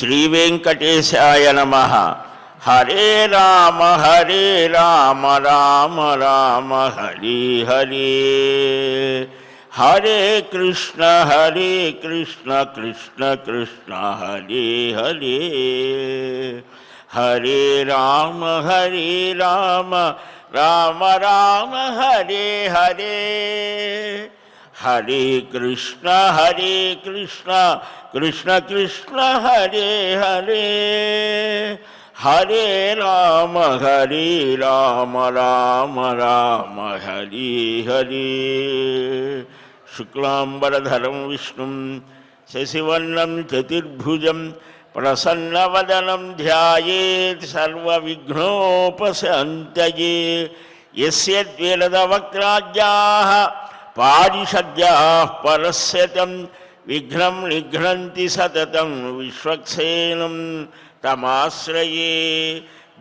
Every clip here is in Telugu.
శ్రీవేంకటేశాయ నమః. హరే రామ రామ రామ హరే హరే, హరే కృష్ణ కృష్ణ కృష్ణ హరే హరే, హరే రామ రామ రామ హరే హరే, హరే కృష్ణ కృష్ణ కృష్ణ హరే హరే, హరే రామ రామ రామ హరే హరే. శుక్లాంబరధరం విష్ణుం శశివర్ణం చతుర్భుజం ప్రసన్నవదనం ధ్యాయేత్ సర్వవిఘ్నోపశాంతయే. యస్య ద్విరదవక్త్రాజ్యాః పారిషద్యాః పరస్యతం విఘ్నం నిఘ్నంతి సతతం విశ్వక్సేనం తమాశ్రయే.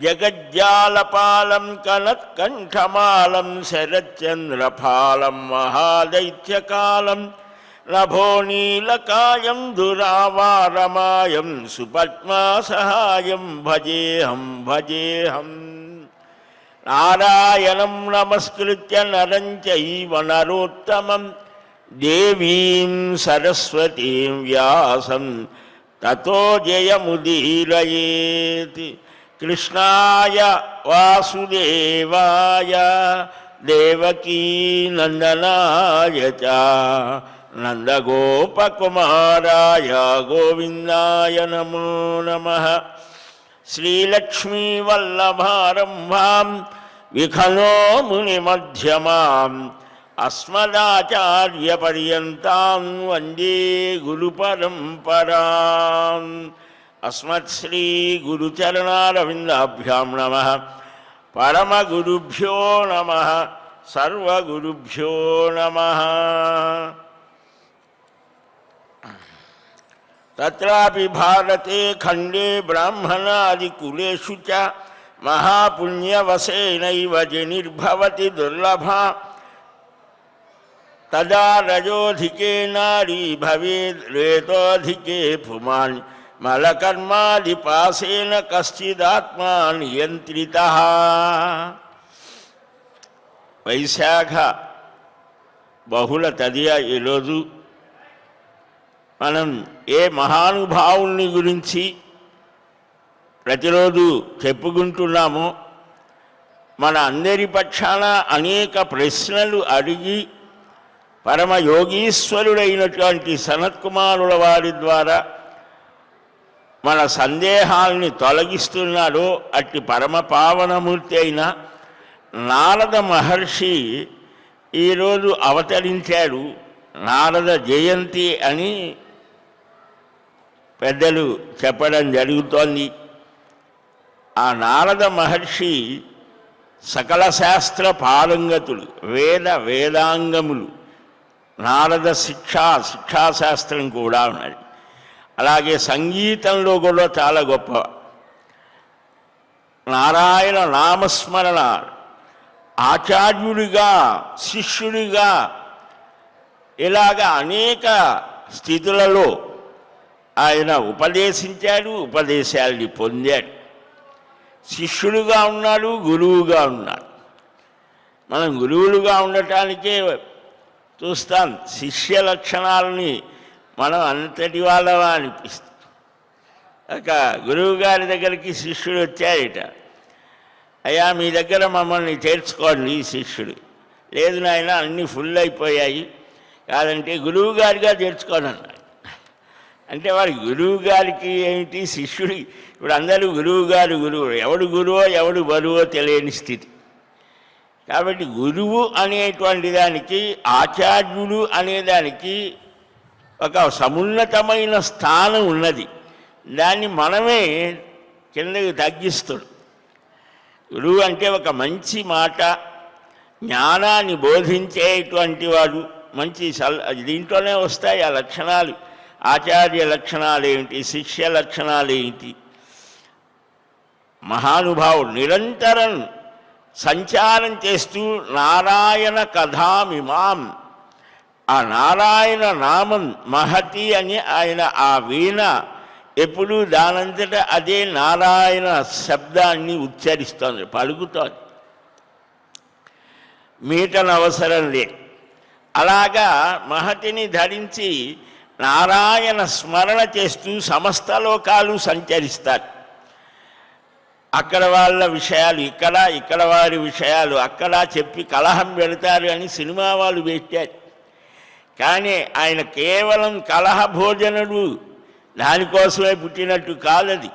జగజ్జాలపాలం కనత్కంఠమాలం శరచ్చంద్రఫాలం మహాదైత్యకాలం నభో నీలకాయం దురావారమాయం సుపద్మాసహాయం భజేహం. నారాయణం నమస్కృత్య నరం చైవ నరోత్తమం దేవీం సరస్వతీం వ్యాసం తతో జయముదీరయేత్. కృష్ణాయ వాసుదేవాయ దేవకీ నందనాయ చ నందగోపకుమారాయ గోవిందాయ నమో నమః. శ్రీలక్ష్మీవల్లభారంభాం విఖనో మునిమధ్యమాం అస్మదాచార్యపర్యంతాం వందే గురుపరంపరాం. అస్మత్శ్రీ గురుచరణారవిందాభ్యాం నమః. పరమగురుభ్యో నమః. సర్వగురుభ్యో నమః. తత్రాపి భారతే ఖండే బ్రాహ్మణాదికులేషు చ మహాపుణ్యవశేనైవ జనిర్భవతి దుర్లభా. తదా రజోధికే నారీ భవేద్ రేతోధికే పుమాన్ మలకర్మాదిపాసేన కశ్చిదాత్మా నియంత్రితః. వైశాఖ బహుళ తదియ ఈరోజు మనం ఏ మహానుభావుల్ని గురించి ప్రతిరోజు చెప్పుకుంటున్నామో మన అందరి పక్షాన అనేక ప్రశ్నలు అడిగి పరమయోగీశ్వరుడైనటువంటి సనత్కుమారుల వారి ద్వారా మన సందేహాల్ని తొలగిస్తున్నాడో అట్టి పరమ పావనమూర్తి అయిన నారద మహర్షి ఈరోజు అవతరించాడు. నారద జయంతి అని పెద్దలు చెప్పడం జరుగుతోంది. ఆ నారద మహర్షి సకల శాస్త్ర పారంగతుడు, వేదాంగములు. నారద శిక్షాశాస్త్రం కూడా ఉన్నది. అలాగే సంగీతంలో కూడా చాలా గొప్ప. నారాయణ నామస్మరణ ఆచార్యుడిగా, శిష్యుడిగా ఇలాగ అనేక స్థితులలో ఆయన ఉపదేశించాడు, ఉపదేశాలని పొందాడు. శిష్యుడుగా ఉన్నాడు, గురువుగా ఉన్నాడు. మనం గురువులుగా ఉండటానికే చూస్తాం. శిష్య లక్షణాలని మనం అంతటి వాళ్ళవా అనిపిస్తాం. ఒక గురువు గారి దగ్గరికి శిష్యుడు వచ్చాడట. అయ్యా, మీ దగ్గర మమ్మల్ని చేర్చుకోండి. శిష్యుడు, లేదు నాయన అన్నీ ఫుల్ అయిపోయాయి, కాదంటే గురువు గారిగా చేర్చుకోండి అన్నాడు. అంటే వారి గురువు గారికి ఏమిటి, శిష్యుడి ఇప్పుడు అందరూ గురువు ఎవడు గురువో ఎవడు బరువో తెలియని స్థితి. కాబట్టి గురువు అనేటువంటి దానికి, ఆచార్యుడు అనేదానికి ఒక సమున్నతమైన స్థానం ఉన్నది. దాన్ని మనమే కిందకి తగ్గిస్తాడు. గురువు అంటే ఒక మంచి మాట, జ్ఞానాన్ని బోధించేటువంటి వాడు, మంచి దీంట్లోనే వస్తాయి ఆ లక్షణాలు. ఆచార్య లక్షణాలు ఏమిటి, శిష్య లక్షణాలు ఏమిటి. మహానుభావుడు నిరంతరం సంచారం చేస్తూ నారాయణ కథామిమాం, ఆ నారాయణ నామం మహతి అని ఆయన ఆ వీణ ఎప్పుడు దానంతట అదే నారాయణ శబ్దాన్ని ఉచ్చరిస్తోంది, పలుకుతోంది, మీటన అవసరం లేదు. అలాగా మహతిని ధరించి నారాయణ స్మరణ చేస్తూ సమస్త లోకాలు సంచరిస్తారు. అక్కడ వాళ్ళ విషయాలు ఇక్కడ, ఇక్కడ వారి విషయాలు అక్కడ చెప్పి కలహం పెడతారు అని సినిమా వాళ్ళు పెట్టారు. కానీ ఆయన కేవలం కలహ భోజనుడు, దానికోసమే పుట్టినట్టు కాదది.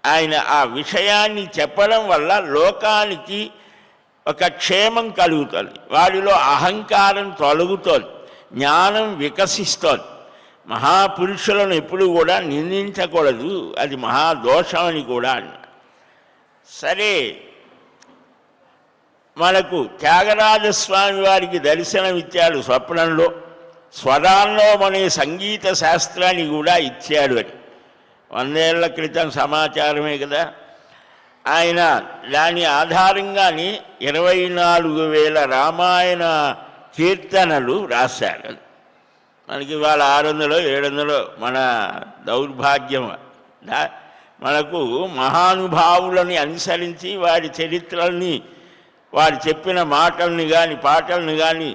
ఆయన ఆ విషయాన్ని చెప్పడం వల్ల లోకానికి ఒక క్షేమం కలుగుతుంది, వాడిలో అహంకారం తొలగుతోంది, జ్ఞానం వికసిస్తోంది. మహాపురుషులను ఎప్పుడు కూడా నిందించకూడదు, అది మహాదోషం అని కూడా అన్నారు. సరే, మనకు త్యాగరాజస్వామి వారికి దర్శనమిచ్చాడు స్వప్నంలో, స్వరాన్నం అనే సంగీత శాస్త్రాన్ని కూడా ఇచ్చాడు అని 100 ఏళ్ల క్రితం సమాచారమే కదా. ఆయన దాని ఆధారంగానే 24,000 రామాయణ కీర్తనలు రాశాడు. మనకి వాళ్ళ 600 700 మన దౌర్భాగ్యం. మనకు మహానుభావులని అనుసరించి వారి చరిత్రల్ని, వారు చెప్పిన మాటల్ని కానీ పాటల్ని కానీ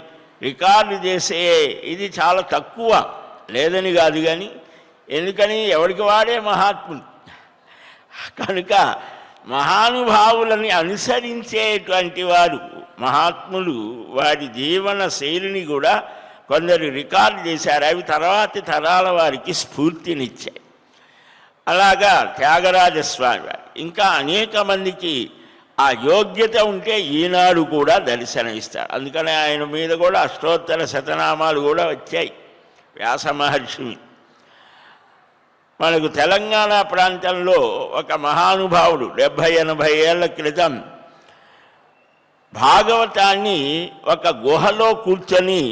రికార్డు చేసే ఇది చాలా తక్కువ, లేదని కాదు. కానీ ఎందుకని, ఎవరికి వాడే మహాత్ములు కనుక మహానుభావులని అనుసరించేటువంటి వారు మహాత్ములు వారి జీవన శైలిని కూడా కొందరు రికార్డు చేశారు. అవి తర్వాతి తరాల వారికి స్ఫూర్తినిచ్చాయి. అలాగా త్యాగరాజస్వామి వారు ఇంకా అనేక మందికి ఆ యోగ్యత ఉంటే ఈనాడు కూడా దర్శనమిస్తాడు. అందుకనే ఆయన మీద కూడా అష్టోత్తర శతనామాలు కూడా వచ్చాయి వ్యాస మహర్షి. మనకు తెలంగాణ ప్రాంతంలో ఒక మహానుభావుడు 70-80 ఏళ్ల క్రితం భాగవతాన్ని ఒక గుహలో కూర్చొని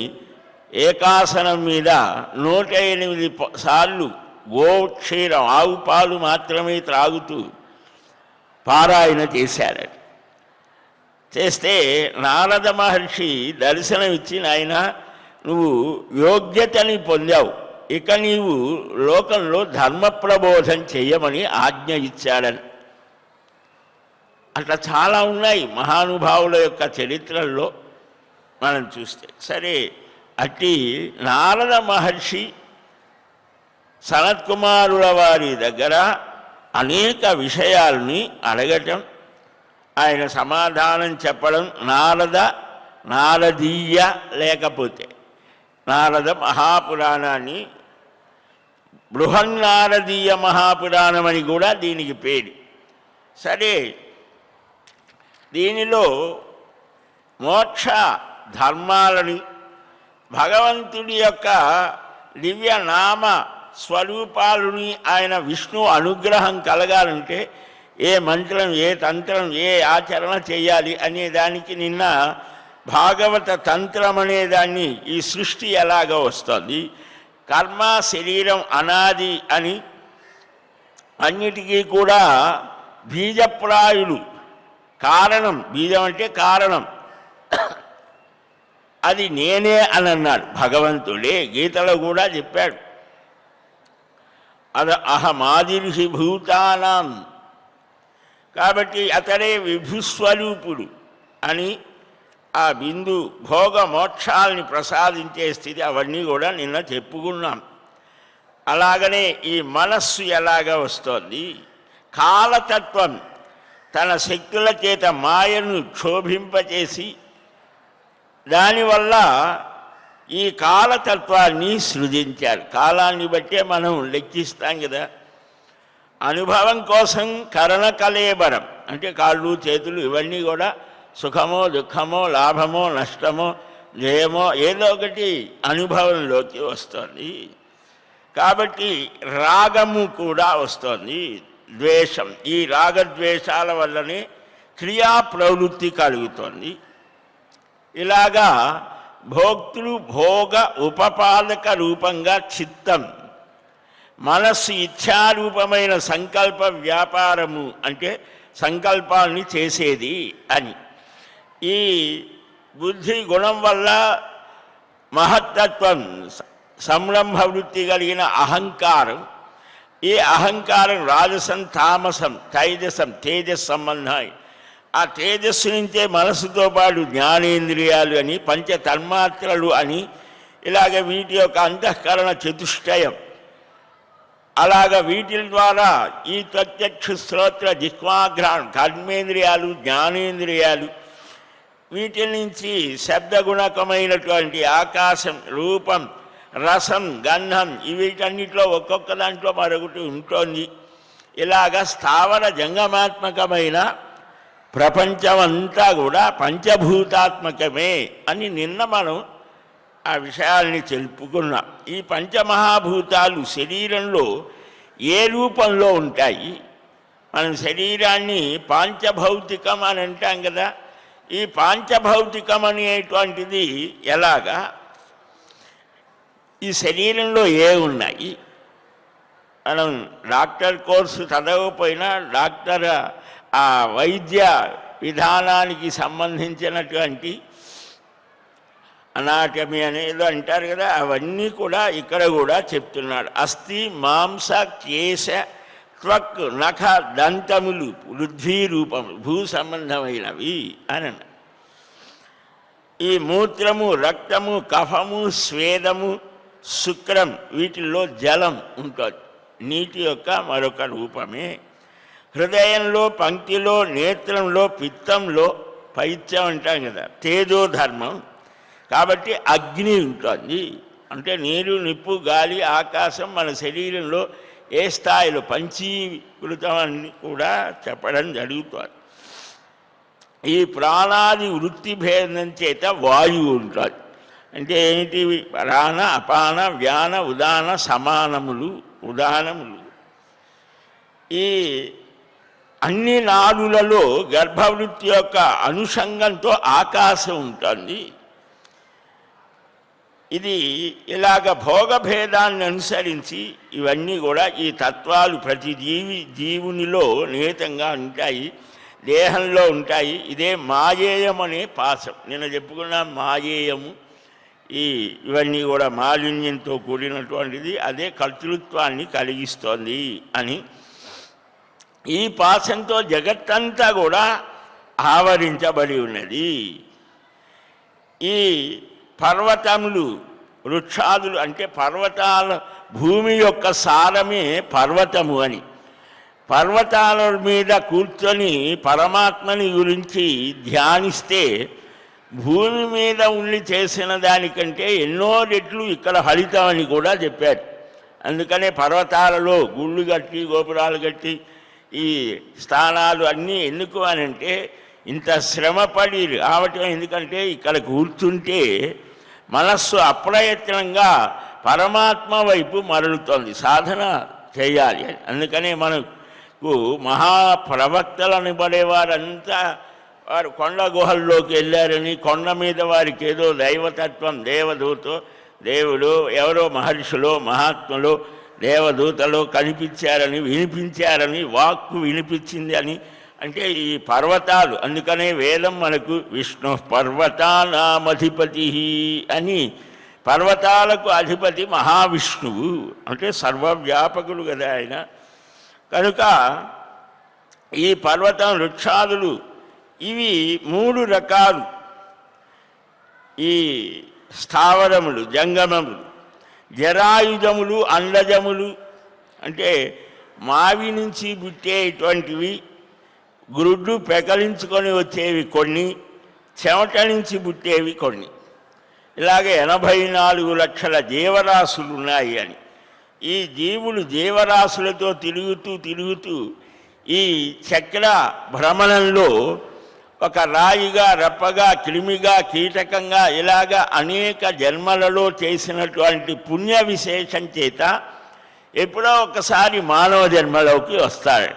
ఏకాసనం మీద 108 సార్లు గోక్షీరం, ఆవు పాలు మాత్రమే త్రాగుతూ పారాయణ చేశారట. చేస్తే నారద మహర్షి దర్శనమిచ్చి, నాయన నువ్వు యోగ్యతని పొందావు, ఇక నీవు లోకంలో ధర్మ ప్రబోధం చెయ్యమని ఆజ్ఞ ఇచ్చాడని. అట్లా చాలా ఉన్నాయి మహానుభావుల యొక్క చరిత్రల్లో మనం చూస్తే. సరే, అట్టి నారద మహర్షి సనత్కుమారుల వారి దగ్గర అనేక విషయాల్ని అడగటం, ఆయన సమాధానం చెప్పడం, నారదీయ లేకపోతే నారద మహాపురాణాన్ని బృహన్నారదీయ మహాపురాణం అని కూడా దీనికి పేరు. సరే, దీనిలో మోక్ష ధర్మాలని, భగవంతుడి యొక్క దివ్యనామ స్వరూపాలని, ఆయన విష్ణు అనుగ్రహం కలగాలంటే ఏ మంత్రం, ఏ తంత్రం, ఏ ఆచరణ చేయాలి అనే దానికి నిన్న భాగవత తంత్రం అనేదాన్ని, ఈ సృష్టి ఎలాగ వస్తుంది, కర్మ శరీరం అనాది అని, అన్నిటికీ కూడా బీజప్రాయులు, కారణం, బీజం అంటే కారణం, అది నేనే అని అన్నాడు భగవంతుడే. గీతలో కూడా చెప్పాడు, అది అహమాదిర్హి భూతానాం, కాబట్టి అతడే విభుస్వరూపుడు అని ఆ బిందు భోగ మోక్షాలని ప్రసాదించే స్థితి, అవన్నీ కూడా నిన్న చెప్పుకున్నాం. అలాగనే ఈ మనస్సు ఎలాగ వస్తోంది, కాలతత్వం తన శక్తుల చేత మాయను క్షోభింపచేసి దానివల్ల ఈ కాలతత్వాన్ని సృజించారు. కాలాన్ని బట్టే మనం లెక్కిస్తాం కదా. అనుభవం కోసం కరణ కలేబరం అంటే కాళ్ళు చేతులు ఇవన్నీ కూడా సుఖమో దుఃఖమో లాభమో నష్టమో జయమో ఏదో ఒకటి అనుభవంలోకి వస్తుంది. కాబట్టి రాగము కూడా వస్తుంది, ద్వేషం. ఈ రాగద్వేషాల వల్లనే క్రియా ప్రవృత్తి కలుగుతుంది. ఇలాగా భోక్తృ భోగ ఉపపాదక రూపంగా చిత్తం, మనస్సు ఇచ్ఛారూపమైన సంకల్ప వ్యాపారము అంటే సంకల్పాన్ని చేసేది అని. ఈ బుద్ధి గుణం వల్ల మహత్తత్వం, సంరంభ వృత్తి కలిగిన అహంకారం, ఈ అహంకారం రాజసం, తామసం, తైజసం, తేజస్ సంబంధం. ఆ తేజస్సు నుంచే మనసుతో పాటు జ్ఞానేంద్రియాలు అని, పంచ తన్మాత్రలు అని, ఇలాగ వీటి యొక్క అంతఃకరణ చతుష్టయం, అలాగ వీటి ద్వారా ఈ ప్రత్యక్ష శ్రోత్ర జిహ్వాఘ్రాణం కర్మేంద్రియాలు, జ్ఞానేంద్రియాలు, వీటి నుంచి శబ్దగుణకమైనటువంటి ఆకాశం, రూపం, రసం, గంధం, వీటన్నిటిలో ఒక్కొక్క దాంట్లో మరొకటి ఉంటుంది. ఇలాగ స్థావర జంగమాత్మకమైన ప్రపంచమంతా కూడా పంచభూతాత్మకమే అని నిన్న మనం ఆ విషయాల్ని తెలుపుకున్నాం. ఈ పంచమహాభూతాలు శరీరంలో ఏ రూపంలో ఉంటాయి? మనం శరీరాన్ని పాంచభౌతికం అని అంటాం కదా. ఈ పాంచభౌతికం అనేటువంటిది ఎలాగా? ఈ శరీరంలో ఏ ఉన్నాయి? మనం డాక్టర్ కోర్సు చదవకపోయినా డాక్టర్ ఆ వైద్య విధానానికి సంబంధించినటువంటి అనాటమీ అనేది అంటారు కదా, అవన్నీ కూడా ఇక్కడ కూడా చెప్తున్నాడు. అస్థి, మాంస, కేశ, త్వక్, నఖ, దంతములు, పృథ్వీ రూపములు, భూ సంబంధమైనవి అని. ఈ మూత్రము, రక్తము, కఫము, స్వేదము, శుక్రం, వీటిల్లో జలం ఉంటుంది, నీటి యొక్క మరొక రూపమే. హృదయంలో, పంక్తిలో, నేత్రంలో, పిత్తంలో, పైత్యం అంటాం కదా, తేజోధర్మం. కాబట్టి అగ్ని ఉంటుంది. అంటే నీరు, నిప్పు, గాలి, ఆకాశం మన శరీరంలో ఏ స్థాయిలో పంచీకృతం అని కూడా చెప్పడం జరుగుతుంది. ఈ ప్రాణాది వృత్తి భేదం చేత వాయువు ఉంటుంది. అంటే ఏంటి? ప్రాణ, అపాన, వ్యాన, ఉదాన సమానములు, ఉదానములు. ఈ అన్ని నాడులలో గర్భవృత్తి యొక్క అనుషంగంతో ఆకాశం ఉంటుంది. ఇది ఇలాగ భోగభేదాన్ని అనుసరించి ఇవన్నీ కూడా ఈ తత్వాలు ప్రతి జీవునిలో నిహితంగా ఉంటాయి, దేహంలో ఉంటాయి. ఇదే మాయేయం అనే పాశం. నిన్న చెప్పుకున్న మాయేయము, ఇవన్నీ కూడా మాలిన్యంతో కూడినటువంటిది, అదే కర్తృత్వాన్ని కలిగిస్తోంది అని. ఈ పాశంతో జగత్తంతా కూడా ఆవరించబడి ఉన్నది. ఈ పర్వతములు, వృక్షాదులు అంటే పర్వతాల, భూమి యొక్క సారమే పర్వతము అని. పర్వతాల మీద కూర్చొని పరమాత్మని గురించి ధ్యానిస్తే భూమి మీద ఉండి చేసిన దానికంటే ఎన్నో రెట్లు ఇక్కడ ఫలితం అని కూడా చెప్పారు. అందుకనే పర్వతాలలో గుళ్ళు కట్టి, గోపురాలు కట్టి, ఈ స్థానాలు అన్నీ ఎందుకు అని అంటే ఇంత శ్రమపడి రావటం. ఎందుకంటే ఇక్కడ కూర్చుంటే మనస్సు అప్రయత్నంగా పరమాత్మ వైపు మరలుతోంది, సాధన చేయాలి. అందుకనే మనకు మహాప్రవక్తలని పడేవారంతా వారు కొండ గుహల్లోకి వెళ్ళారని, కొండ మీద వారికి ఏదో దైవతత్వం, దేవదూతో, దేవుడు, ఎవరో మహర్షులో, మహాత్ములో, దేవదూతలో కనిపించారని, వినిపించారని, వాక్కు వినిపించింది అని. అంటే ఈ పర్వతాలు, అందుకనే వేదం మనకు విష్ణు పర్వతానామధిపతి అని, పర్వతాలకు అధిపతి మహావిష్ణువు, అంటే సర్వవ్యాపకులు కదా ఆయన. కనుక ఈ పర్వతం, వృక్షాదులు ఇవి మూడు రకాలు. ఈ స్థావరములు, జంగమములు, జరాయుధములు, అండజములు అంటే మావి నుంచి పుట్టేటువంటివి, గురుడ్డు పెకలించుకొని వచ్చేవి కొన్ని, చెమట నుంచి పుట్టేవి కొన్ని. ఇలాగే 84 లక్షల జీవరాశులు ఉన్నాయి అని. ఈ జీవులు జీవరాశులతో తిరుగుతూ ఈ చక్ర భ్రమణంలో ఒక రాయిగా, రప్పగా, క్రిమిగా, కీటకంగా ఇలాగా అనేక జన్మలలో చేసినటువంటి పుణ్య విశేషం చేత ఎప్పుడో ఒకసారి మానవ జన్మలోకి వస్తాడు.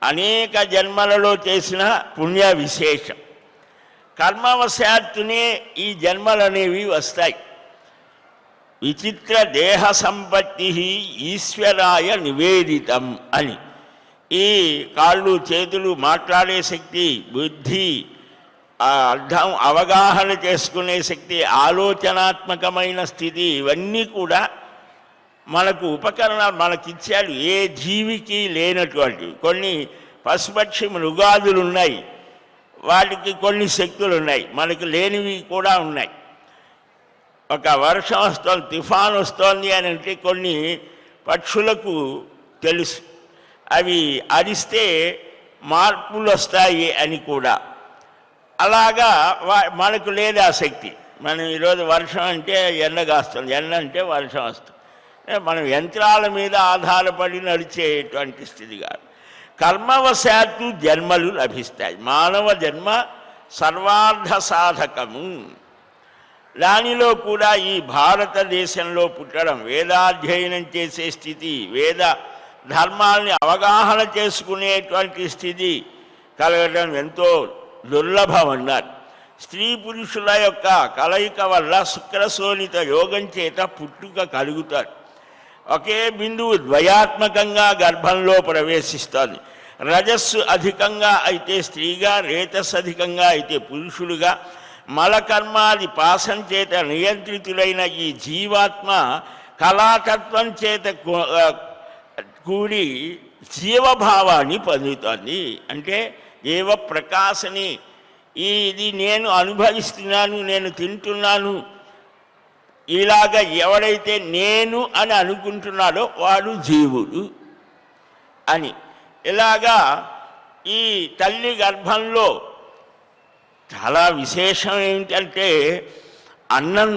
అనేక జన్మలలో చేసిన పుణ్య విశేషం కర్మవశాత్తునే ఈ జన్మలనేవి వస్తాయి. విచిత్ర దేహ సంపత్తి ఈశ్వరాయ నివేదితం అని. ఈ కాళ్ళు, చేతులు, మాట్లాడే శక్తి, బుద్ధి, అర్థం, అవగాహన చేసుకునే శక్తి, ఆలోచనాత్మకమైన స్థితి, ఇవన్నీ కూడా మనకు ఉపకరణాలు మనకిచ్చాడు, ఏ జీవికి లేనటువంటివి. కొన్ని పశుపక్షి మృగాదులు ఉన్నాయి, వాటికి కొన్ని శక్తులు ఉన్నాయి, మనకు లేనివి కూడా ఉన్నాయి. ఒక వర్షం వస్తోంది, తుఫాన్ వస్తోంది అని అంటే కొన్ని పక్షులకు తెలుసు, అవి అరిస్తే మార్పులు వస్తాయి అని కూడా. అలాగా మనకు లేదు ఆ శక్తి. మనం ఈరోజు వర్షం అంటే ఎండ కాస్తుంది, ఎండ అంటే వర్షం వస్తుంది. మనం యంత్రాల మీద ఆధారపడి నడిచేటువంటి స్థితి కాదు. కర్మవశాత్తు జన్మలు లభిస్తాయి. మానవ జన్మ సర్వార్థ సాధకము. దానిలో కూడా ఈ భారతదేశంలో పుట్టడం, వేదాధ్యయనం చేసే స్థితి, వేద ధర్మాల్ని అవగాహన చేసుకునేటువంటి స్థితి కలగడం ఎంతో దుర్లభం అన్నారు. స్త్రీ పురుషుల యొక్క కలయిక వల్ల శుక్రశోణిత యోగం చేత పుట్టుక కలుగుతారు. ఒకే బిందువు ద్వయాత్మకంగా గర్భంలో ప్రవేశిస్తుంది. రజస్సు అధికంగా అయితే స్త్రీగా, రేతస్సు అధికంగా అయితే పురుషులుగా, మలకర్మాది పాశం చేత నియంత్రితులైన ఈ జీవాత్మ కళాతత్వం చేత కూడి జీవభావాన్ని పొందుతుంది. అంటే జీవ ప్రకాశని, ఇది నేను అనుభవిస్తున్నాను, నేను తింటున్నాను, ఇలాగ ఎవడైతే నేను అని అనుకుంటున్నాడో వాడు జీవుడు అని. ఇలాగా ఈ తల్లి గర్భంలో చాలా విశేషం ఏమిటంటే అన్నం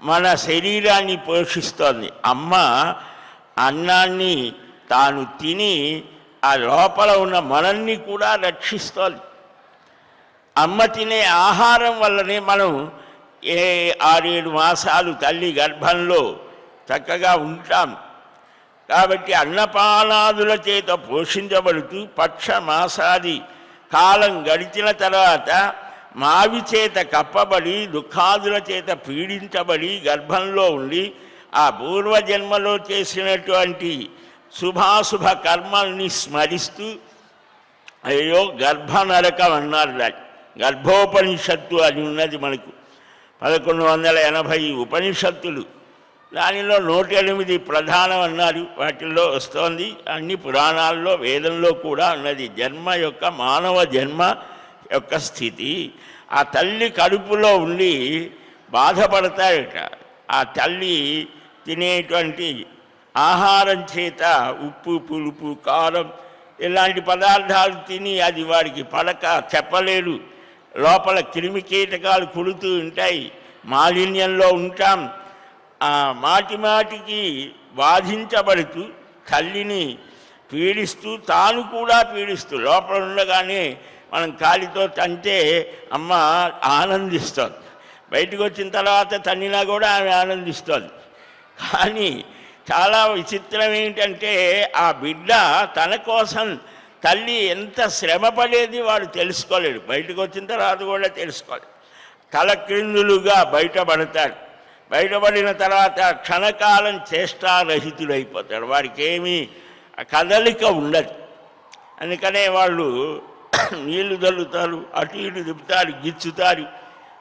మన శరీరాన్ని పోషిస్తోంది. అమ్మ అన్నాన్ని తాను తిని ఆ లోపల ఉన్న మనల్ని కూడా రక్షిస్తోంది. అమ్మ తినే ఆహారం వల్లనే మనం 6-7 మాసాలు తల్లి గర్భంలో చక్కగా ఉంటాం. కాబట్టి అన్నపానాదుల చేత పోషించబడుతూ పక్ష మాసాది కాలం గడిచిన తర్వాత మావి చేత కప్పబడి దుఃఖాదుల చేత పీడించబడి గర్భంలో ఉండి ఆ పూర్వజన్మలో చేసినటువంటి శుభాశుభ కర్మల్ని స్మరిస్తూ, అయ్యో గర్భ నరకం అన్నారు. దాన్ని గర్భోపనిషత్తు అని ఉన్నది మనకు 1180 ఉపనిషత్తులు. దానిలో 108 ప్రధానం అన్నారు. వాటిల్లో వస్తోంది, అన్ని పురాణాల్లో వేదంలో కూడా ఉన్నది. జన్మ యొక్క మానవ జన్మ యొక్క స్థితి. ఆ తల్లి కడుపులో ఉండి బాధపడతాయట. ఆ తల్లి తినేటువంటి ఆహారం చేత ఉప్పు, పులుపు, కారం ఇలాంటి పదార్థాలు తిని అది వాడికి పడక చెప్పలేడు. లోపల క్రిమి కీటకాలు కుడుతూ ఉంటాయి, మాలిన్యంలో ఉంటాం. మాటి మాటికి బాధించబడుతూ తల్లిని పీడిస్తూ తాను కూడా పీడిస్తూ లోపల ఉండగానే మనం కాలితో తంటే అమ్మ ఆనందిస్తుంది. బయటకు వచ్చిన తర్వాత తన్నినా కూడా ఆమె ఆనందిస్తుంది. కానీ చాలా విచిత్రం ఏంటంటే ఆ బిడ్డ తన కోసం తల్లి ఎంత శ్రమ పడేది వాడు తెలుసుకోలేడు. బయటకు వచ్చిన తర్వాత కూడా తెలుసుకోలేడు. తల క్రిందులుగా బయటపడతాడు. బయటపడిన తర్వాత క్షణకాలం చేష్టారహితుడైపోతాడు. వాడికి ఏమీ కదలిక ఉండదు. అందుకనే వాళ్ళు నీళ్లు చల్లుతారు, అటు ఇటు తిప్పుతారు, గిచ్చుతారు.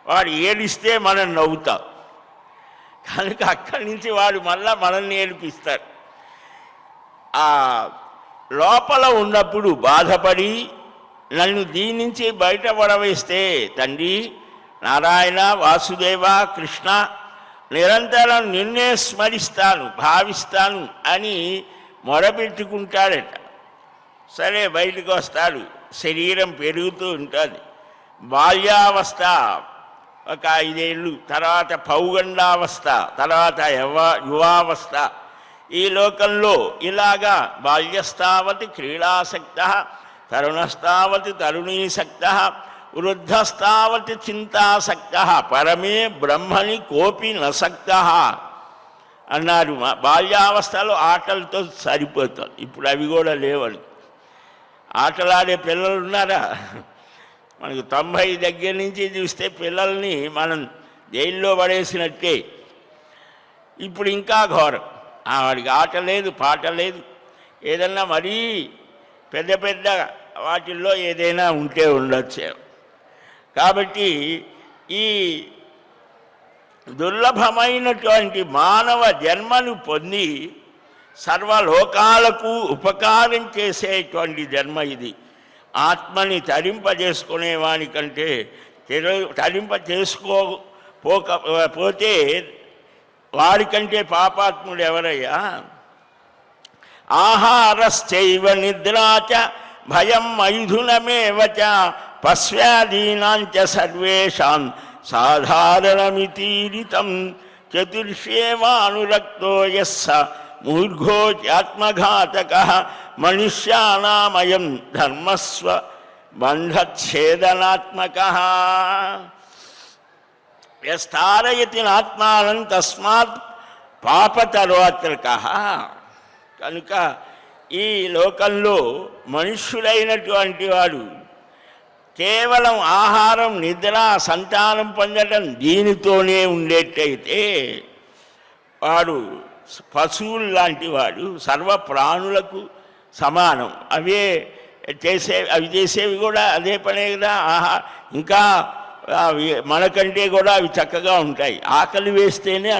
వాడు ఏడిస్తే మనం నవ్వుతాం. కనుక అక్కడి నుంచి వాడు మళ్ళా మనల్ని ఏడిపిస్తారు. ఆ లోపల ఉన్నప్పుడు బాధపడి నన్ను దీని నుంచి బయటపడవేస్తే తండ్రి నారాయణ, వాసుదేవ, కృష్ణ నిరంతరం నిన్నే స్మరిస్తాను, భావిస్తాను అని మొరపెట్టుకుంటాడట. సరే బయటకు వస్తాడు. శరీరం పెరుగుతూ ఉంటుంది. బాల్యావస్థ ఒక 5 ఏళ్ళు, తర్వాత పౌగండావస్థ, తర్వాత యువావస్థ. ఈ లోకంలో ఇలాగా బాల్యస్తావతి క్రీడాసక్త, తరుణస్తావతి తరుణీసక్త, వృద్ధస్తావతి చింతాసక్త, పరమే బ్రహ్మని కోపి నసక్త అన్నారు. బాల్యావస్థలో ఆటలతో సరిపోతుంది. ఇప్పుడు అవి కూడా లేవని. ఆటలాడే పిల్లలు ఉన్నారా? మనకు 90 దగ్గర నుంచి చూస్తే పిల్లల్ని మనం జైల్లో పడేసినట్టే. ఇప్పుడు ఇంకా ఘోరం. వాడికి ఆట లేదు, పాట లేదు. ఏదన్నా మరీ పెద్ద పెద్ద వాటిల్లో ఏదైనా ఉంటే ఉండొచ్చు. కాబట్టి ఈ దుర్లభమైనటువంటి మానవ జన్మను పొంది సర్వలోకాలకు ఉపకారం చేసేటువంటి జన్మ ఇది. ఆత్మని తరింపజేసుకునేవానికంటే తరింపజేసుకోపోతే వాడికంటే పాపాత్ముడు ఎవరయ్యా? ఆహారశ్చైవ నిద్రాచ భయం మైథునమేవచ పశ్వాదీనాంచ సర్వేషాం సాధారణమితీరితం చతుర్షేవానురక్తో యస్స మూర్ఘో చాత్మఘాతకః మనుష్యానామయం ధర్మస్వ బంధచ్ఛేదనాత్మకః యస్తారయతి నాత్మానం తస్మాత్ పాపతరోత్రకః. కనుక ఈ లోకంలో మనుష్యుడైనటువంటి వాడు కేవలం ఆహారం, నిద్ర, సంతానం పొందడం దీనితోనే ఉండేటైతే వాడు పశువులు లాంటి వాడు, సర్వ ప్రాణులకు సమానం. అవి చేసేవి కూడా అదే పనే కదా. ఇంకా అవి మనకంటే కూడా అవి చక్కగా ఉంటాయి. ఆకలి వేస్తేనే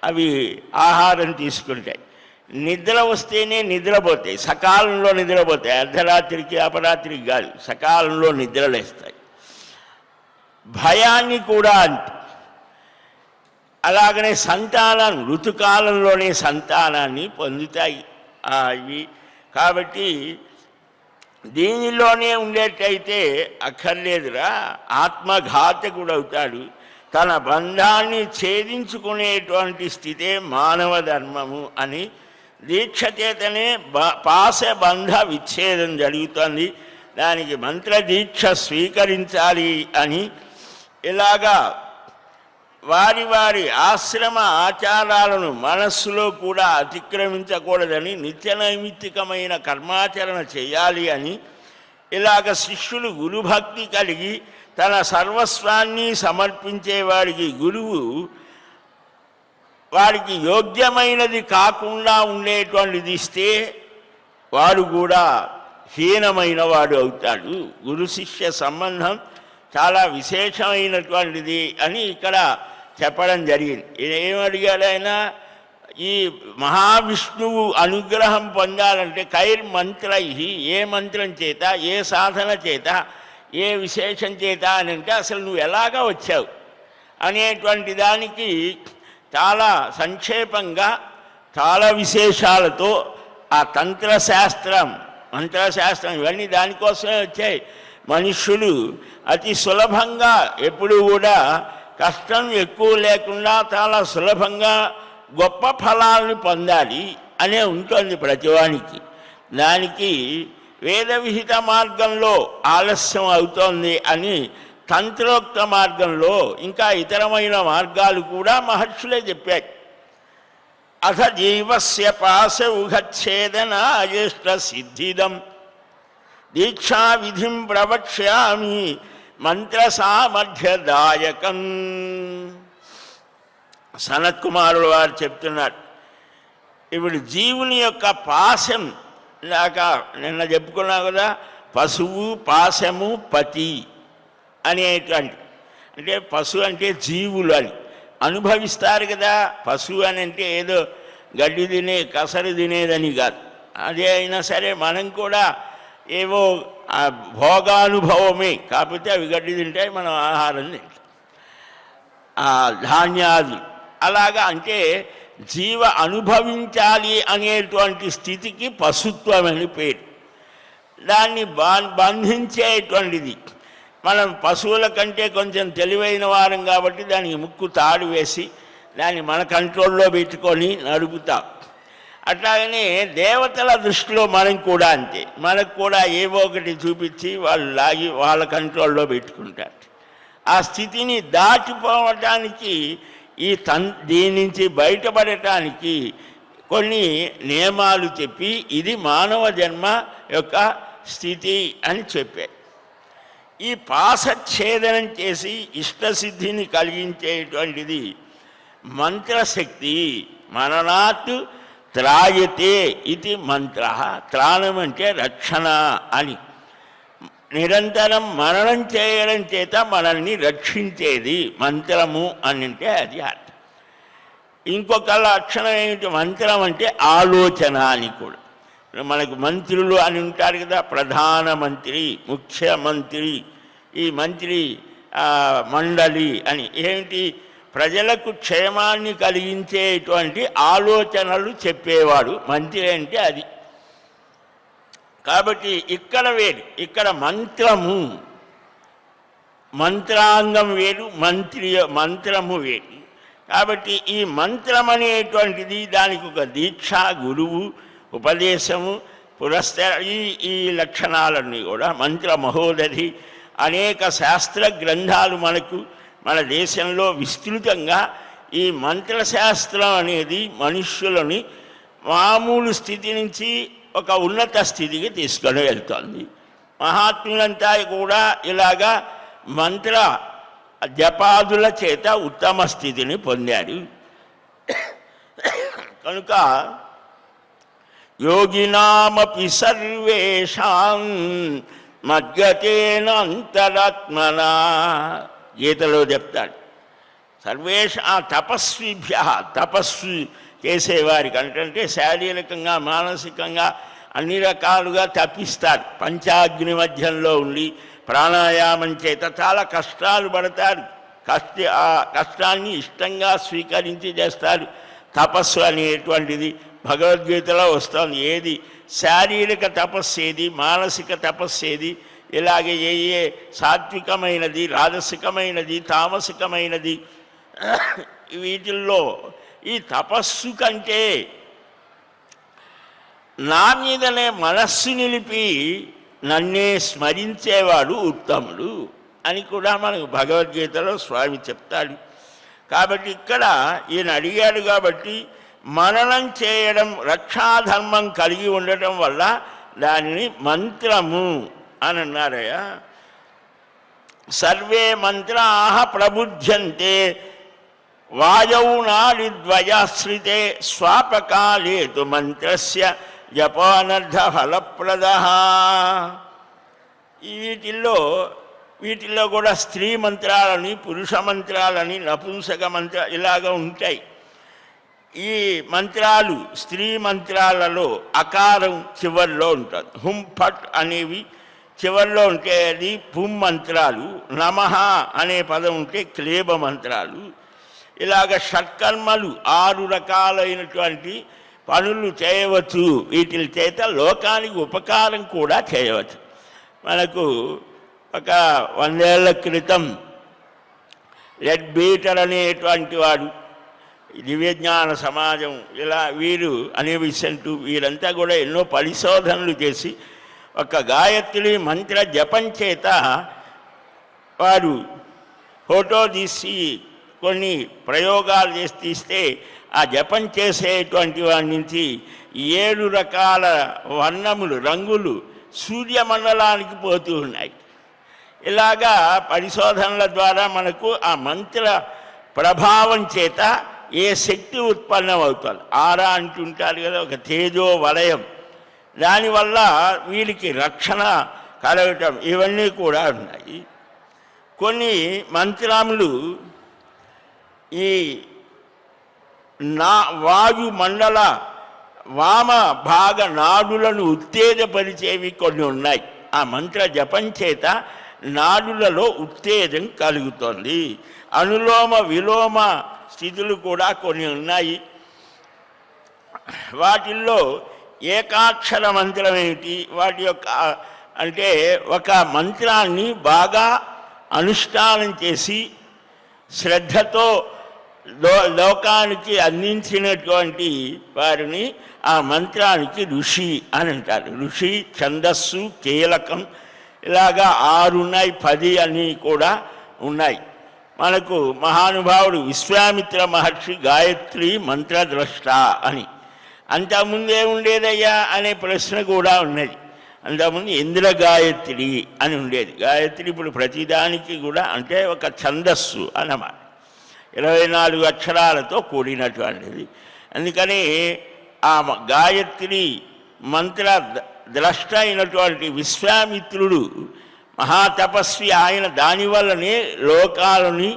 అవి ఆహారం తీసుకుంటాయి, నిద్ర వస్తేనే నిద్రపోతాయి, సకాలంలో నిద్రపోతాయి. అర్ధరాత్రికి అపరాత్రికి కాదు, సకాలంలో నిద్రలేస్తాయి. భయాన్ని కూడా అంతే. అలాగనే సంతానాన్ని ఋతుకాలంలోనే సంతానాన్ని పొందుతాయి ఇవి. కాబట్టి దీనిలోనే ఉండేటైతే అక్కర్లేదురా, ఆత్మఘాతకుడు అవుతాడు. తన బంధాన్ని ఛేదించుకునేటువంటి స్థితే మానవ ధర్మము అని దీక్ష చేతనే పాశబంధ విచ్ఛేదం జరుగుతుంది. దానికి మంత్రదీక్ష స్వీకరించాలి అని ఇలాగా వారి వారి ఆశ్రమ ఆచారాలను మనస్సులో కూడా అతిక్రమించకూడదని, నిత్య నైమిత్తికమైన కర్మాచరణ చేయాలి అని ఇలాగ శిష్యులు గురుభక్తి కలిగి తన సర్వస్వాన్ని సమర్పించేవాడికి గురువు వాడికి యోగ్యమైనది కాకుండా ఉండేటువంటిది ఇస్తే వాడు కూడా హీనమైన వాడు అవుతాడు. గురు శిష్య సంబంధం చాలా విశేషమైనటువంటిది అని ఇక్కడ చెప్పడం జరిగింది. ఏమడిగాడు ఆయన? ఈ మహావిష్ణువు అనుగ్రహం పొందాలంటే కైర్మంత్రై, ఏ మంత్రం చేత, ఏ సాధన చేత, ఏ విశేషం చేత అని అంటే అసలు నువ్వు ఎలాగా వచ్చావు అనేటువంటి దానికి చాలా సంక్షేపంగా చాలా విశేషాలతో ఆ మంత్రశాస్త్రం ఇవన్నీ దానికోసమే వచ్చాయి. మనుష్యులు అతి సులభంగా ఎప్పుడు కూడా కష్టం ఎక్కువ లేకుండా చాలా సులభంగా గొప్ప ఫలాలను పొందాలి అనే ఉంటుంది ప్రతివానికి. దానికి వేద విహిత మార్గంలో ఆలస్యం అవుతోంది అని తంత్రోక్త మార్గంలో ఇంకా ఇతరమైన మార్గాలు కూడా మహర్షులే చెప్పారు. అథ జీవస్య పాశ ఉఘచ్ఛేదన అజేష్ట సిద్ధిదం దీక్షా విధిం ప్రవక్ష్యామి మంత్ర సామర్థ్యదాయకం. సనత్ కుమారుడు వారు చెప్తున్నారు. ఇప్పుడు జీవుని యొక్క పాశం దాకా నిన్న చెప్పుకున్నాం కదా, పశువు, పాశము, పతి అనేటువంటి, అంటే పశువు అంటే జీవులు అని అనుభవిస్తారు కదా. పశువు అని అంటే ఏదో గడ్డి తినే కసరు తినేదని కాదు. అదే అయినా సరే మనం కూడా ఏవో భోగానుభవమే, కాకపోతే అవి గడ్డి తింటాయి, మనం ఆహారం తింటాం, ధాన్యాది. అలాగా అంటే జీవ అనుభవించాలి అనేటువంటి స్థితికి పశుత్వం అని పేరు. దాన్ని బంధించేటువంటిది. మనం పశువుల కంటే కొంచెం తెలివైన వారం కాబట్టి దానికి ముక్కు తాడు వేసి దాన్ని మన కంట్రోల్లో పెట్టుకొని నడుపుతాం. అట్లాగనే దేవతల దృష్టిలో మనం కూడా అంతే. మనకు కూడా ఏవో ఒకటి చూపించి వాళ్ళు లాగి వాళ్ళ కంట్రోల్లో పెట్టుకుంటారు. ఆ స్థితిని దాటిపోవటానికి దీని నుంచి బయటపడటానికి కొన్ని నియమాలు చెప్పి ఇది మానవ జన్మ యొక్క స్థితి అని చెప్పారు. ఈ పాశఛేదనం చేసి ఇష్టసిద్ధిని కలిగించేటువంటిది మంత్రశక్తి. మననాత్ త్రాయతే ఇది మంత్ర. త్రాణం అంటే రక్షణ అని. నిరంతరం మననం చేయడం చేత మనల్ని రక్షించేది మంత్రము అని అంటే అది అర్థం. ఇంకొక లక్షణం ఏమిటి? మంత్రం అంటే ఆలోచన అని కూడా. మనకు మంత్రులు అని ఉంటారు కదా, ప్రధానమంత్రి, ముఖ్యమంత్రి, ఈ మంత్రి మండలి అని. ఏమిటి? ప్రజలకు క్షేమాన్ని కలిగించేటువంటి ఆలోచనలు చెప్పేవాడు మంత్రి అంటే అది. కాబట్టి ఇక్కడ వేరు, ఇక్కడ మంత్రము, మంత్రాంగం వేరు, మంత్రము వేరు. కాబట్టి ఈ మంత్రం అనేటువంటిది దానికి ఒక దీక్ష, గురువు, ఉపదేశము, ఈ లక్షణాలన్నీ కూడా మంత్ర మహోదధి. అనేక శాస్త్ర గ్రంథాలు మనకు మన దేశంలో విస్తృతంగా ఈ మంత్రశాస్త్రం అనేది మనుష్యులని మామూలు స్థితి నుంచి ఒక ఉన్నత స్థితికి తీసుకొని వెళ్తుంది. మహాత్ములంతా కూడా ఇలాగా మంత్ర జపాదుల చేత ఉత్తమ స్థితిని పొందారు. కనుక యోగినామపి సర్వేషాం మద్గతేన అంతరాత్మనా, గీతలో చెప్తాడు. తపస్విభ్య, తపస్సు చేసేవారికి అంటే శారీరకంగా మానసికంగా అన్ని రకాలుగా తప్పిస్తారు. పంచాగ్ని మధ్యంలో ఉండి ప్రాణాయామం చేత చాలా కష్టాలు పడతారు. ఆ కష్టాన్ని ఇష్టంగా స్వీకరించి చేస్తారు. తపస్సు అనేటువంటిది భగవద్గీతలో వస్తుంది. ఏది శారీరక తపస్సు, ఏది మానసిక తపస్సు, ఏది ఇలాగే ఏ సాత్వికమైనది, రాజసికమైనది, తామసికమైనది, వీటిల్లో ఈ తపస్సు కంటే నా మీదనే మనస్సు నిలిపి నన్నే స్మరించేవాడు ఉత్తముడు అని కూడా మనకు భగవద్గీతలో స్వామి చెప్తాడు. కాబట్టి ఇక్కడ ఈయన అడిగాడు కాబట్టి మననం చేయడం, రక్షాధర్మం కలిగి ఉండటం వల్ల దానిని మంత్రము అని అన్నారయ్యా. సర్వే మంత్రాః ప్రబుధ్యంతే వాయౌ నాడిద్వయాశ్రితే స్వాపకాలే తు మంత్రస్య జపానర్థ ఫలప్రదః. వీటిల్లో కూడా స్త్రీ మంత్రాలని, పురుష మంత్రాలని, నపుంసక మంత్రాలు ఇలాగ ఉంటాయి. ఈ మంత్రాలు, స్త్రీ మంత్రాలలో అకారం చివరిలో ఉంటుంది. హుం ఫట్ అనేవి చివరిలో ఉంటే అది పుం మంత్రాలు. నమః అనే పదం ఉంటే క్లేబ మంత్రాలు. ఇలాగ షట్కర్మలు 6 రకాలైనటువంటి పనులు చేయవచ్చు. వీటి చేత లోకానికి ఉపకారం కూడా చేయవచ్చు. మనకు ఒక 100 ఏళ్ల క్రితం లెడ్ బీటర్ అనేటువంటి వాడు, దివ్యజ్ఞాన సమాజం, ఇలా వీరు అనివిసెంటు, వీరంతా కూడా ఎన్నో పరిశోధనలు చేసి ఒక గాయత్రి మంత్ర జపం చేత వారు ఫోటో తీసి కొన్ని ప్రయోగాలు చేసి తీస్తే ఆ జపం చేసేటువంటి వాడి నుంచి 7 రకాల వర్ణములు, రంగులు సూర్యమండలానికి పోతూ ఉన్నాయి. ఇలాగా పరిశోధనల ద్వారా మనకు ఆ మంత్ర ప్రభావం చేత ఏ శక్తి ఉత్పన్నం అవుతుంది. ఆరా అంటుంటారు కదా, ఒక తేజో వలయం, దానివల్ల వీరికి రక్షణ కలగటం, ఇవన్నీ కూడా ఉన్నాయి. కొన్ని మంత్రములు ఈ వాయుమండల వామ భాగ నాడులను ఉత్తేజపరిచేవి కొన్ని ఉన్నాయి. ఆ మంత్ర జపం చేత నాడులలో ఉత్తేజం కలుగుతుంది. అనులోమ విలోమ స్థితులు కూడా కొన్ని ఉన్నాయి. వాటిల్లో ఏకాక్షర మంత్రం ఏమిటి, వాటి యొక్క అంటే ఒక మంత్రాన్ని బాగా అనుష్ఠానం చేసి శ్రద్ధతో లోకానికి అందించినటువంటి వారిని ఆ మంత్రానికి ఋషి అని అంటారు. ఋషి, ఛందస్సు, కీలకం ఇలాగా 6 ఉన్నాయి, 10 అని కూడా ఉన్నాయి. మనకు మహానుభావుడు విశ్వామిత్ర మహర్షి గాయత్రి మంత్రద్రష్ట అని. అంతకుముందు ఏముండేదయ్యా అనే ప్రశ్న కూడా ఉన్నది. అంతకుముందు ఇంద్ర గాయత్రి అని ఉండేది. గాయత్రి ఇప్పుడు ప్రతిదానికి కూడా అంటే ఒక ఛందస్సు అన్నమాట, 24 అక్షరాలతో కూడినటువంటిది. అందుకని ఆ గాయత్రి మంత్ర ద్రష్ట అయినటువంటి విశ్వామిత్రుడు మహాతపస్వి. ఆయన దానివల్లనే లోకాలని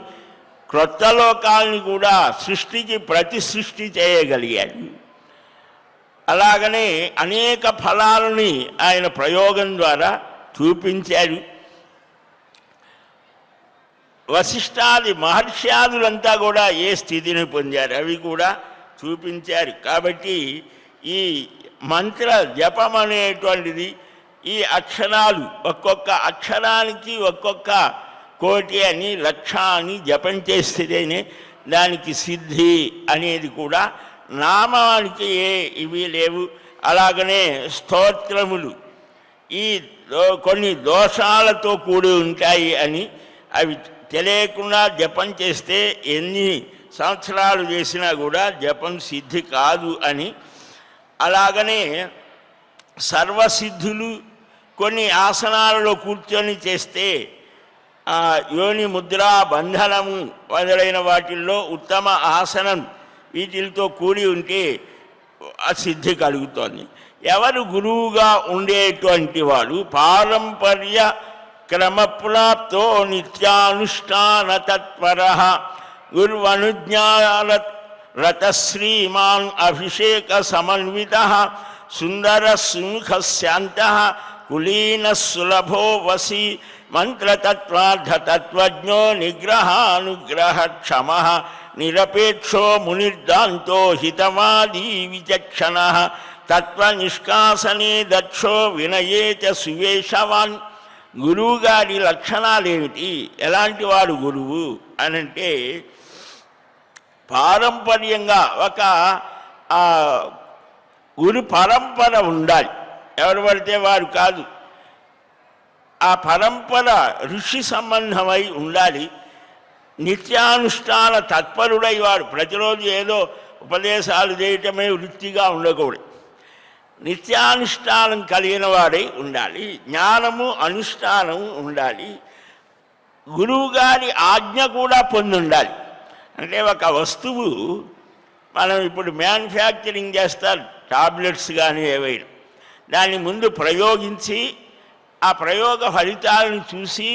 క్రొత్త లోకాలని కూడా సృష్టికి ప్రతి సృష్టి చేయగలిగాడు. అలాగనే అనేక ఫలాలని ఆయన ప్రయోగం ద్వారా చూపించాడు. వశిష్ఠాది మహర్ష్యాదులంతా కూడా ఏ స్థితిని పొందారు అవి కూడా చూపించారు. కాబట్టి ఈ మంత్ర జపం అనేటువంటిది ఈ అక్షరాలు ఒక్కొక్క అక్షరానికి ఒక్కొక్క కోటి అని లక్ష అని జపం చేస్తేనే దానికి సిద్ధి అనేది కూడా నామానికి ఇవి లేవు. అలాగనే స్తోత్రములు ఈ కొన్ని దోషాలతో కూడి ఉంటాయి అని అవి తెలియకుండా జపం చేస్తే ఎన్ని సంవత్సరాలు చేసినా కూడా జపం సిద్ధి కాదు అని. అలాగనే సర్వసిద్ధులు కొన్ని ఆసనాలలో కూర్చొని చేస్తే యోని ముద్ర బంధనము మొదలైన వాటిల్లో ఉత్తమ ఆసనం వీటితో కూడి ఉంటే ఆ సిద్ధి కలుగుతోంది. ఎవరు గురువుగా ఉండేటువంటి వాడు పారంపర్య క్రమప్రాప్తో నిత్యానుష్ఠాన తత్పర గుర్వనుజ్ఞాన రతశ్రీమాన్ అభిషేక సమన్విత సుందర సుముఖ శాంత కులీన సులభో వసి మంత్రతత్వార్థతత్వజ్ఞో నిగ్రహానుగ్రహ క్షమ నిరపేక్షో మునిర్దాంతో హితవాదీ విచక్షణ తత్వనిష్కాసనే దక్షో వినయే చ సువేషవాన్. గురువుగారి లక్షణాలేమిటి, ఎలాంటి వాడు గురువు అనంటే పారంపర్యంగా ఒక గురు పరంపర ఉండాలి. ఎవరు పడితే వారు కాదు, ఆ పరంపర ఋషి సంబంధమై ఉండాలి. నిత్యానుష్ఠాన తత్పరుడై వాడు ప్రతిరోజు ఏదో ఉపదేశాలు చేయటమే వృత్తిగా ఉండకూడదు. నిత్యానుష్ఠానం కలిగిన వాడై ఉండాలి. జ్ఞానము అనుష్ఠానము ఉండాలి. గురువుగారి ఆజ్ఞ కూడా పొంది ఉండాలి. అంటే ఒక వస్తువు మనం ఇప్పుడు మ్యానుఫ్యాక్చరింగ్ చేస్తారు, టాబ్లెట్స్ కానీ ఏవైనా, దాన్ని ముందు ప్రయోగించి ఆ ప్రయోగ ఫలితాలను చూసి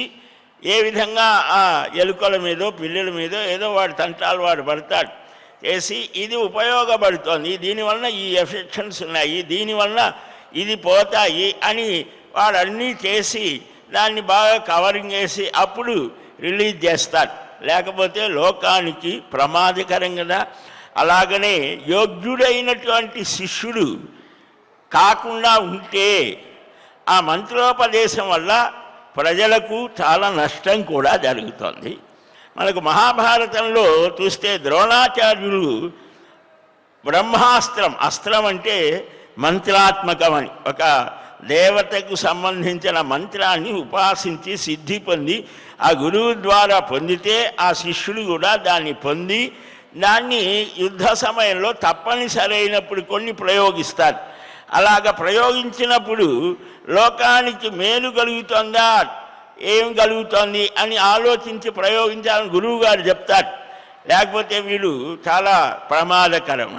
ఏ విధంగా ఆ ఎలుకల మీదో పిల్లల మీదో ఏదో వాడు తంటాలు వాడు పడతాడు చేసి ఇది ఉపయోగపడుతోంది, దీనివల్ల ఈ ఎఫెక్షన్స్ ఉన్నాయి, దీనివల్ల ఇది పోతాయి అని వాడు అన్నీ చేసి దాన్ని బాగా కవరింగ్ చేసి అప్పుడు రిలీజ్ చేస్తాడు. లేకపోతే లోకానికి ప్రమాదకరం కదా. అలాగనే యోగ్యుడైనటువంటి శిష్యుడు కాకుండా ఉంటే ఆ మంత్రోపదేశం వల్ల ప్రజలకు చాలా నష్టం కూడా జరుగుతుంది. మనకు మహాభారతంలో చూస్తే ద్రోణాచార్యులు బ్రహ్మాస్త్రం, అస్త్రం అంటే మంత్రాత్మకమని, ఒక దేవతకు సంబంధించిన మంత్రాన్ని ఉపాసించి సిద్ధి పొంది ఆ గురువు ద్వారా పొందితే ఆ శిష్యుడు కూడా దాన్ని పొంది దాన్ని యుద్ధ సమయంలో తప్పనిసరైనప్పుడు కొన్ని ప్రయోగిస్తారు. అలాగ ప్రయోగించినప్పుడు లోకానికి మేలు కలుగుతుందా ఏం కలుగుతోంది అని ఆలోచించి ప్రయోగించాలని గురువుగారు చెప్తారు. లేకపోతే వీడు చాలా ప్రమాదకరం.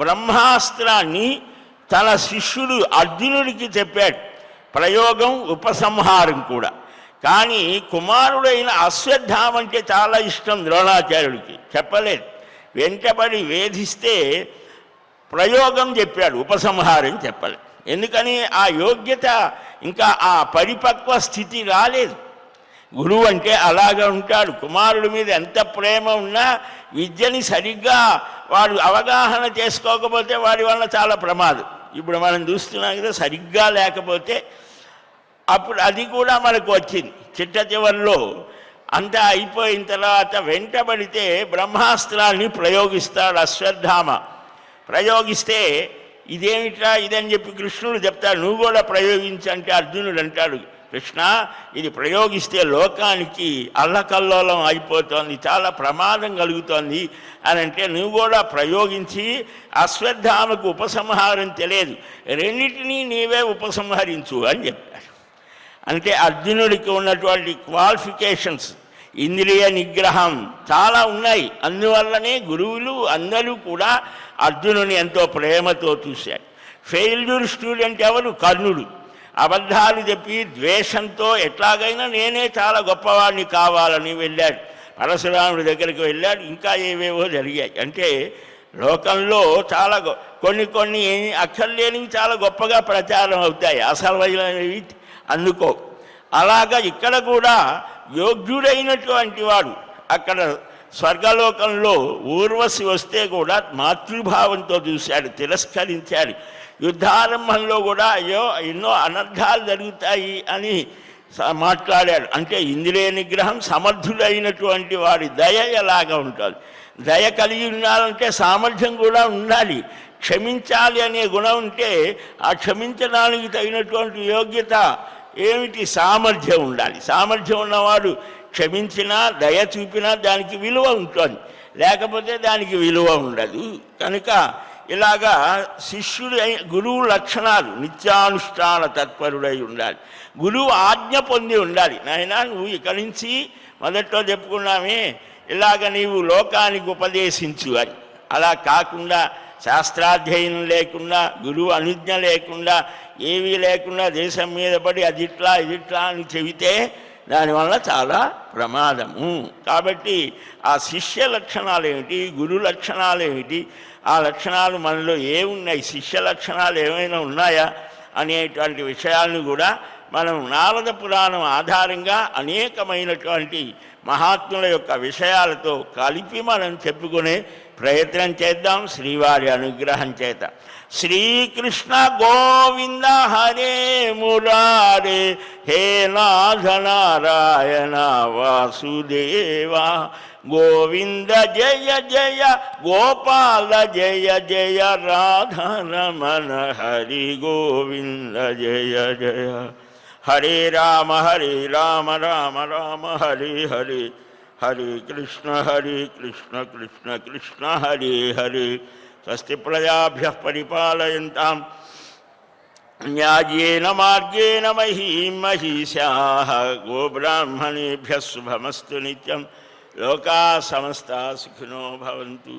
బ్రహ్మాస్త్రాన్ని తన శిష్యుడు అర్జునుడికి చెప్పాడు, ప్రయోగం ఉపసంహారం కూడా. కానీ కుమారుడైన అశ్వత్థామ అంటే చాలా ఇష్టం ద్రోణాచార్యుడికి, చెప్పలేదు. వెంటబడి వేధిస్తే ప్రయోగం చెప్పాడు, ఉపసంహారం చెప్పలేదు. ఎందుకని ఆ యోగ్యత ఇంకా ఆ పరిపక్వ స్థితి రాలేదు. గురువు అంటే అలాగా ఉంటాడు. కుమారుడి మీద ఎంత ప్రేమ ఉన్నా విద్యని సరిగ్గా వాడు అవగాహన చేసుకోకపోతే వాడి వల్ల చాలా ప్రమాదం. ఇప్పుడు మనం చూస్తున్నాం కదా, సరిగ్గా లేకపోతే అప్పుడు అది కూడా మనకు వచ్చింది. చిట్ట చివరిలో అంతా అయిపోయిన తర్వాత వెంటబడితే బ్రహ్మాస్త్రాన్ని ప్రయోగిస్తాడు అశ్వత్థామ. ప్రయోగిస్తే ఇదేమిట్రా ఇదని చెప్పి కృష్ణుడు చెప్తాడు, నువ్వు కూడా ప్రయోగించంటే అర్జునుడు అంటాడు, కృష్ణ ఇది ప్రయోగిస్తే లోకానికి అల్లకల్లోలం అయిపోతుంది, చాలా ప్రమాదం కలుగుతోంది అని అంటే నువ్వు కూడా ప్రయోగించి అశ్వత్థామకు ఉపసంహారం తెలియదు, రెండింటినీ నీవే ఉపసంహరించు అని చెప్పాడు. అంటే అర్జునుడికి ఉన్నటువంటి క్వాలిఫికేషన్స్, ఇంద్రియ నిగ్రహం చాలా ఉన్నాయి. అందువల్లనే గురువులు అందరూ కూడా అర్జునుని ఎంతో ప్రేమతో చూశాడు. ఫెయిల్యూర్ స్టూడెంట్ ఎవరు? కర్ణుడు. అబద్ధాలు చెప్పి ద్వేషంతో ఎట్లాగైనా నేనే చాలా గొప్పవాడిని కావాలని వెళ్ళాడు. పరశురాముడి దగ్గరికి వెళ్ళాడు. ఇంకా ఏవేవో జరిగాయి. అంటే లోకంలో చాలా కొన్ని అక్కర్లేనివి చాలా గొప్పగా ప్రచారం అవుతాయి, అసలైనవి అందుకో. అలాగా ఇక్కడ కూడా యోగ్యుడైనటువంటి వాడు అక్కడ స్వర్గలోకంలో ఊర్వశి వస్తే కూడా మాతృభావంతో చూశాడు, తిరస్కరించాడు. యుద్ధారంభంలో కూడా అయ్యో ఎన్నో అనర్థాలు జరుగుతాయి అని మాట్లాడాడు. అంటే ఇంద్రియ నిగ్రహం, సమర్థుడైనటువంటి వాడి దయ ఎలాగా ఉంటుంది. దయ కలిగి ఉండాలంటే సామర్థ్యం కూడా ఉండాలి. క్షమించాలి అనే గుణం ఉంటే ఆ క్షమించడానికి తగినటువంటి యోగ్యత ఏమిటి, సామర్థ్యం ఉండాలి. సామర్థ్యం ఉన్నవాడు క్షమించినా దయ చూపినా దానికి విలువ ఉంటుంది, లేకపోతే దానికి విలువ ఉండదు. కనుక ఇలాగా శిష్యుడు గురువు లక్షణాలు నిత్యానుష్ఠాన తత్పరుడై ఉండాలి. గురువు ఆజ్ఞ పొంది ఉండాలి. నాయనా నువ్వు ఇక్కడి నుంచి మొదట్లో చెప్పుకున్నామే ఇలాగ నీవు లోకానికి ఉపదేశించు అని. అలా కాకుండా శాస్త్రాధ్యయనం లేకుండా, గురువు అనుజ్ఞ లేకుండా, ఏమీ లేకుండా దేశం మీద పడి అదిట్లా ఇదిట్లా అని చెబితే దానివల్ల చాలా ప్రమాదము. కాబట్టి ఆ శిష్య లక్షణాలు ఏమిటి, గురు లక్షణాలు ఏమిటి, ఆ లక్షణాలు మనలో ఏమున్నాయి, శిష్య లక్షణాలు ఏమైనా ఉన్నాయా అనేటువంటి విషయాలను కూడా మనం నారద పురాణం ఆధారంగా అనేకమైనటువంటి మహాత్ముల యొక్క విషయాలతో కలిపి మనం చెప్పుకునే ప్రయత్నం చేద్దాం శ్రీవారి అనుగ్రహం చేత. శ్రీకృష్ణ గోవింద హరే మురారే హే నాథ నారాయణ వాసుదేవ గోవింద జయ జయ గోపాల జయ జయ రాధారమణ హరి గోవింద జయ జయ. హరే రామ రామ రామ హరే హరే, హరే కృష్ణ కృష్ణ కృష్ణ హరే హరే. స్వస్తి ప్రజాభ్యః పరిపాలయంతాం న్యాయేన మార్గేణ మహీం మహిషాః. గోబ్రాహ్మణేభ్యः శుభమస్తు నిత్యం. లోకా సమస్తా సుఖినో భవంతు.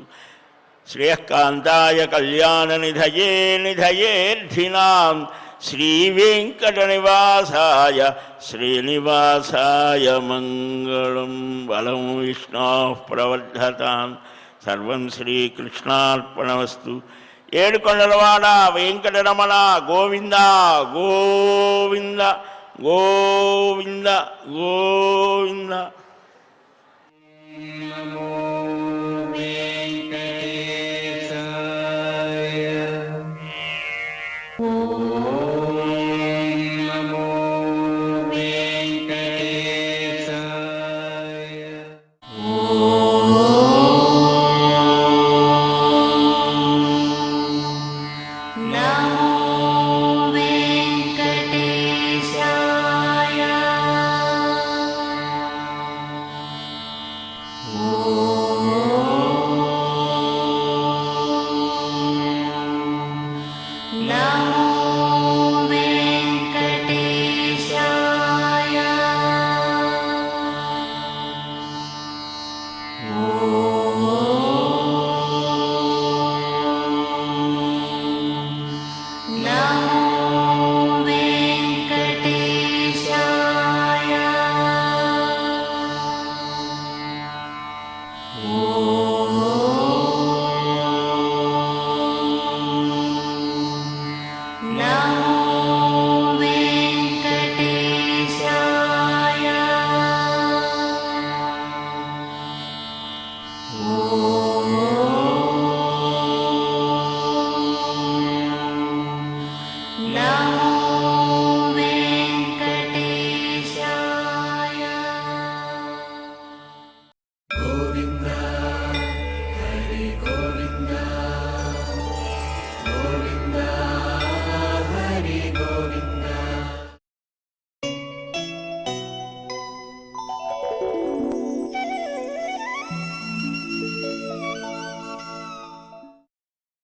శ్రేయఃకాంతాయ కళ్యాణనిధయే నిధయేర్థినాం శ్రీవేంకటనివాసాయ శ్రీనివాసాయ మంగళం. బలం విష్ణోః ప్రవర్ధతాం. సర్వం శ్రీకృష్ణార్పణమస్తు. ఏడుకొండలవాడ వెంకటరమణ గోవింద గోవింద గోవింద గోవింద. నమో వెంకటేశాయ. ఓం నమో వెంకటేశాయ. Oh